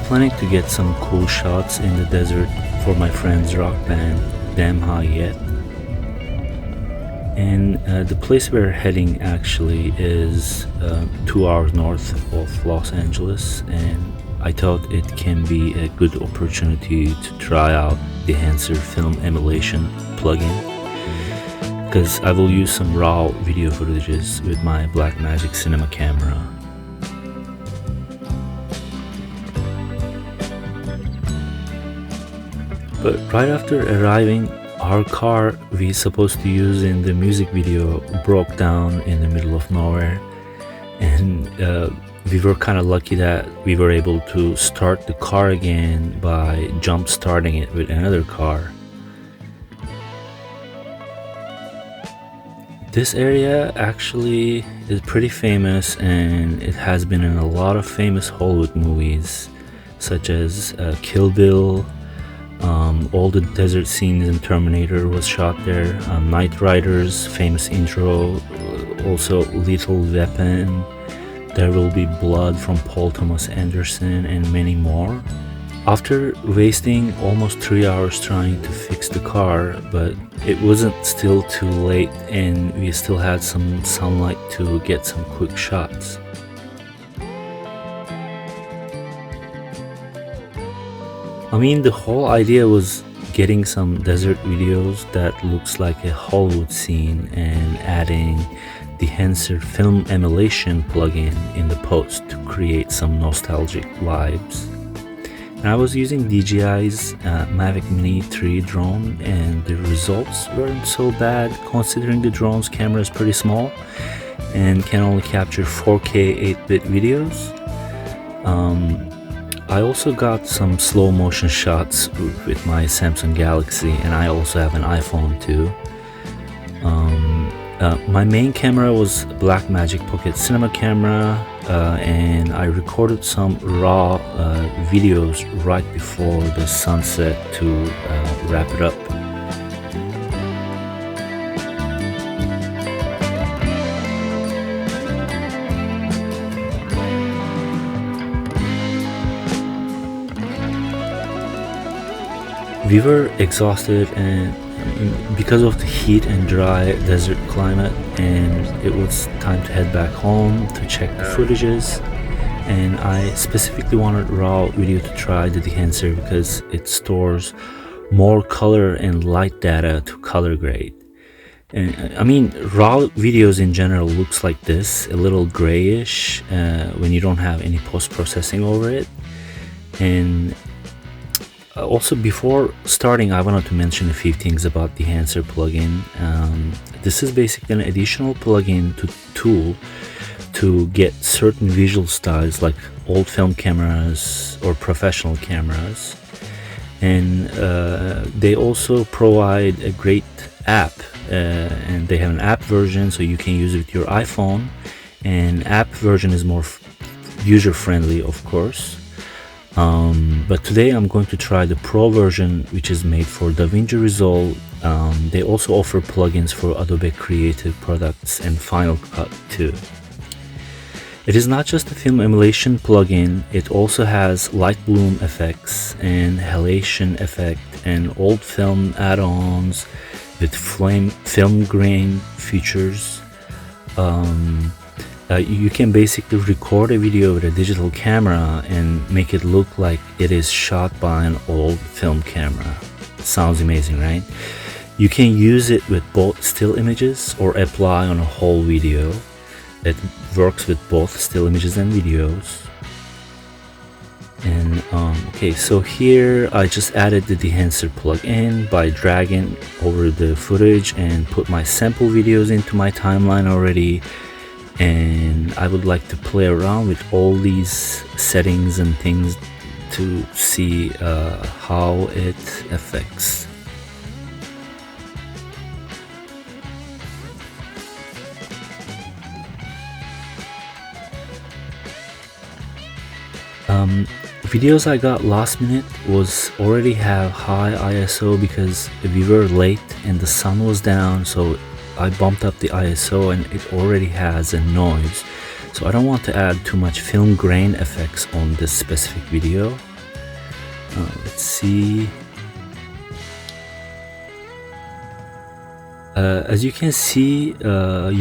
planning to get some cool shots in the desert for my friend's rock band, Damn High Yet. And the place we're heading actually is 2 hours north of Los Angeles, and I thought it can be a good opportunity to try out the Dehancer Film Emulation Plug-In, because I will use some raw video footages with my Blackmagic cinema camera. But right after arriving, our car we supposed to use in the music video broke down in the middle of nowhere, and we were kind of lucky that we were able to start the car again by jump starting it with another car. This area actually is pretty famous, and it has been in a lot of famous Hollywood movies such as Kill Bill. All the desert scenes in Terminator was shot there. Knight Rider's famous intro, also Lethal Weapon, There Will Be Blood from Paul Thomas Anderson, and many more. After wasting almost 3 hours trying to fix the car, but it wasn't still too late and we still had some sunlight to get some quick shots. I mean, the whole idea was getting some desert videos that looks like a Hollywood scene and adding the Dehancer Film Emulation Plug-In in the post to create some nostalgic vibes. And I was using DJI's Mavic Mini 3 drone, and the results weren't so bad considering the drone's camera is pretty small and can only capture 4K 8-bit videos. I also got some slow motion shots with my Samsung Galaxy, and I also have an iPhone too. My main camera was Blackmagic Pocket Cinema camera, and I recorded some raw videos right before the sunset to wrap it up. We were exhausted and because of the heat and dry desert climate, and it was time to head back home to check the footages. And I specifically wanted raw video to try the Dehancer because it stores more color and light data to color grade. And I mean, raw videos in general looks like this, a little grayish when you don't have any post-processing over it. And also, before starting, I wanted to mention a few things about the Dehancer plugin. This is basically an additional plugin tool to get certain visual styles like old film cameras or professional cameras. And they also provide a great app, and they have an app version so you can use it with your iPhone, and app version is more user-friendly, of course. But today I'm going to try the Pro version, which is made for Davinci Resolve. They also offer plugins for Adobe Creative products and Final Cut too. It is not just a film emulation plugin, it also has light bloom effects and halation effect and old film add-ons with film grain features. You can basically record a video with a digital camera and make it look like it is shot by an old film camera. Sounds amazing, right? You can use it with both still images or apply on a whole video. It works with both still images and videos. And okay, so here I just added the Dehancer plug-in by dragging over the footage and put my sample videos into my timeline already. And I would like to play around with all these settings and things to see how it affects. Videos I got last minute was already have high ISO because we were late and the sun was down, so I bumped up the ISO and it already has a noise, so I don't want to add too much film grain effects on this specific video. Let's see. As you can see,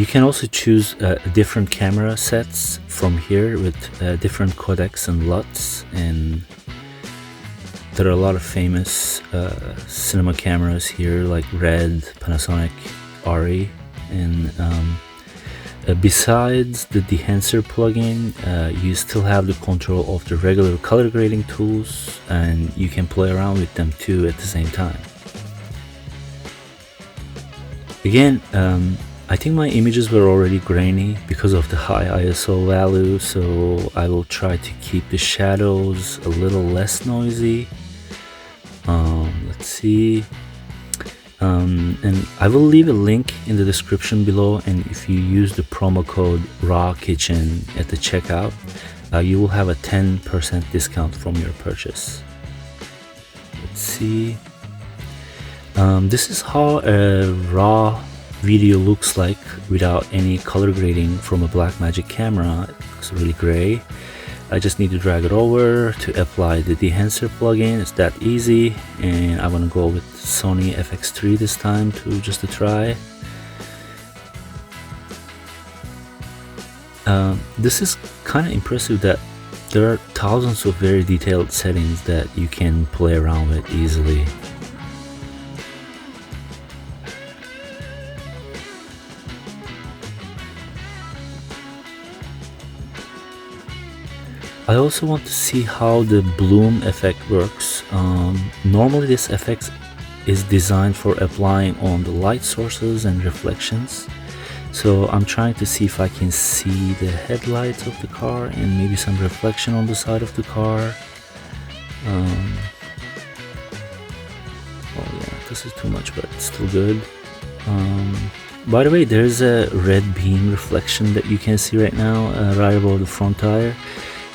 you can also choose different camera sets from here with different codecs and LUTs, and there are a lot of famous cinema cameras here like Red, Panasonic, ARRI, and besides the Dehancer plugin, you still have the control of the regular color grading tools, and you can play around with them too at the same time. Again, I think my images were already grainy because of the high ISO value, so I will try to keep the shadows a little less noisy. Let's see. And I will leave a link in the description below, and if you use the promo code RAWKitchen at the checkout, you will have a 10% discount from your purchase. Let's see. This is how a raw video looks like without any color grading from a Blackmagic camera. It looks really gray. I just need to drag it over to apply the Dehancer plugin. It's that easy, and I want to go with Sony FX3 this time to just to try. This is kind of impressive that there are thousands of very detailed settings that you can play around with easily. I also want to see how the bloom effect works. Normally this effect is designed for applying on the light sources and reflections. So I'm trying to see if I can see the headlights of the car and maybe some reflection on the side of the car. Oh yeah, this is too much, but it's still good. By the way, there's a red beam reflection that you can see right now, right above the front tire.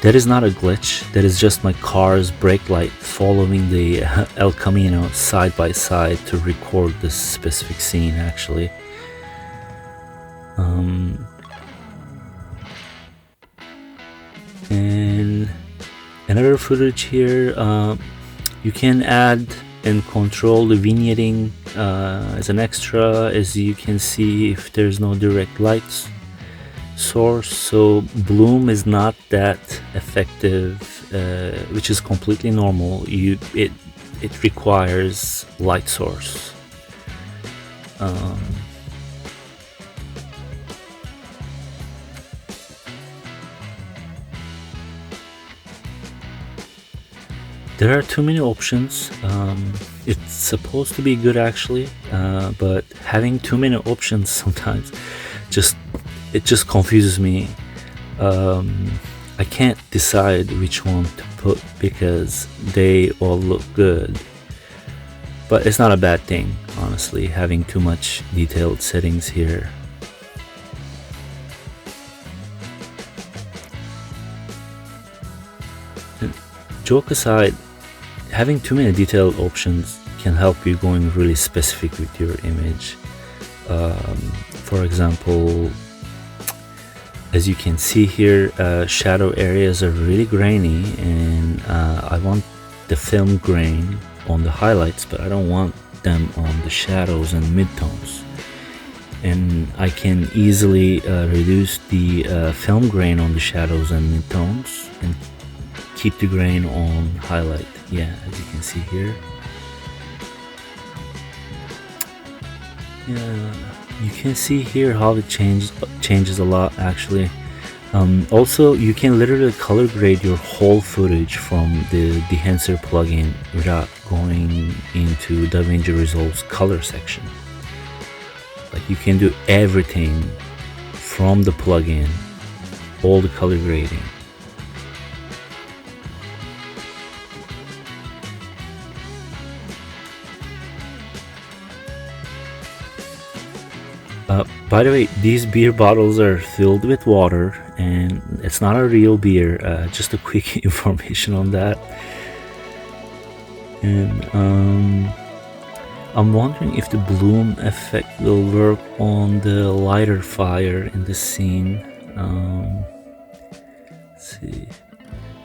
That is not a glitch, that is just my car's brake light following the El Camino side by side to record this specific scene actually. And another footage here, you can add and control the vignetting as an extra, as you can see if there's no direct lights source, so bloom is not that effective, which is completely normal. It requires light source. There are too many options. It's supposed to be good actually, but having too many options sometimes it just confuses me. I can't decide which one to put because they all look good, but it's not a bad thing honestly, having too much detailed settings here. And joke aside, having too many detailed options can help you going really specific with your image. For example, as you can see here, shadow areas are really grainy, and I want the film grain on the highlights, but I don't want them on the shadows and midtones. And I can easily reduce the film grain on the shadows and midtones and keep the grain on highlight. Yeah, as you can see here. Yeah, you can see here how it changes a lot actually. Also, you can literally color grade your whole footage from the Dehancer plugin without going into Davinci Resolve's color section. Like, you can do everything from the plugin, all the color grading. By the way, these beer bottles are filled with water, and it's not a real beer, just a quick information on that. And I'm wondering if the bloom effect will work on the lighter fire in the scene. Let's see.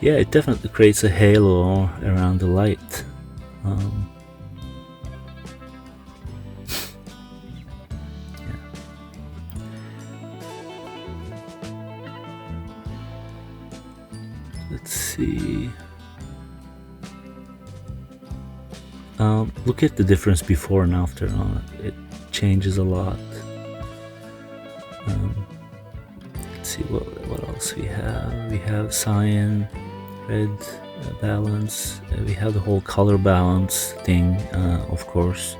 Yeah, it definitely creates a halo around the light. Let's see. Look at the difference before and after on it. It changes a lot. Let's see what else we have. We have cyan, red balance. We have the whole color balance thing, of course.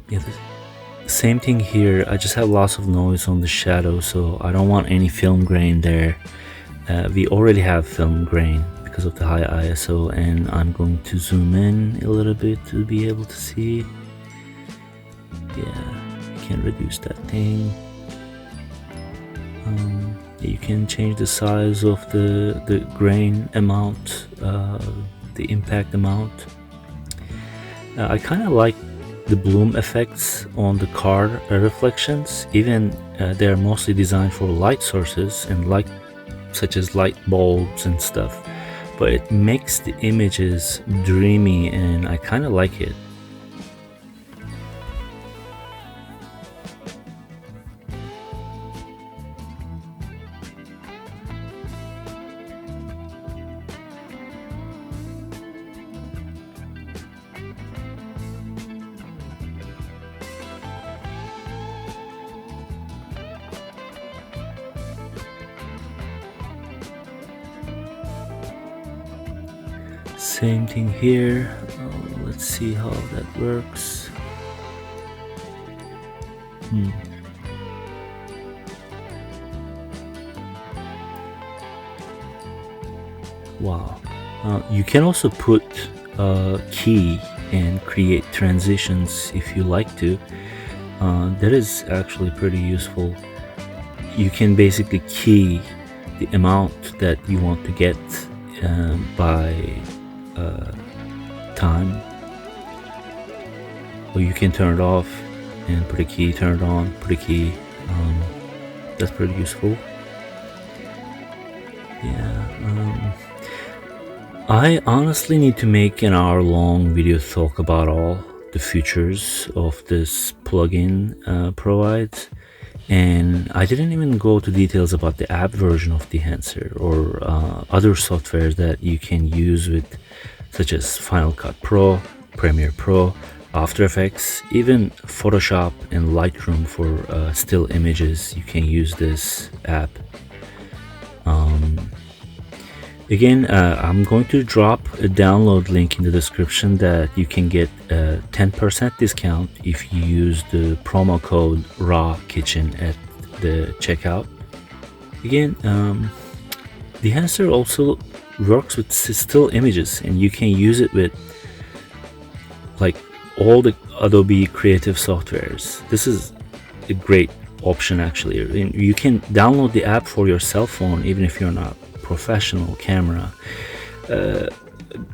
Yeah, the same thing here. I just have lots of noise on the shadow, so I don't want any film grain there. We already have film grain because of the high ISO, and I'm going to zoom in a little bit to be able to see. Yeah, you can reduce that thing. You can change the size of the grain amount, the impact amount. I kind of like the bloom effects on the car reflections. Even they're mostly designed for light sources and light, such as light bulbs and stuff, but it makes the images dreamy, and I kind of like it. Same thing here. Let's see how that works. Wow. You can also put a key and create transitions if you like to. That is actually pretty useful. You can basically key the amount that you want to get by time, or you can turn it off and put a key, turn it on, put a key. That's pretty useful. Yeah. I honestly need to make an hour-long video talk about all the features of this plugin provides, and I didn't even go to details about the app version of Dehancer or other softwares that you can use with, such as Final Cut Pro, Premiere Pro, After Effects, even Photoshop and Lightroom for still images. You can use this app. Again, I'm going to drop a download link in the description that you can get a 10% discount if you use the promo code RAWKitchen at the checkout. Again, Dehancer also works with still images, and you can use it with like all the Adobe Creative softwares. This is a great option actually. You can download the app for your cell phone even if you're not professional camera.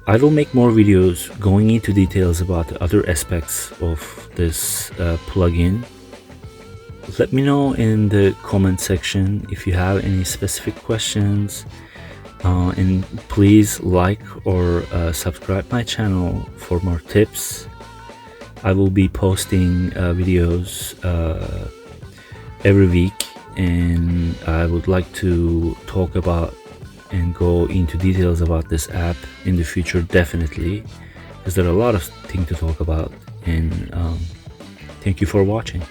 I will make more videos going into details about the other aspects of this plugin. Let me know in the comment section if you have any specific questions, and please like or subscribe my channel for more tips. I will be posting videos every week, and I would like to talk about and go into details about this app in the future, definitely, because there are a lot of things to talk about. And thank you for watching.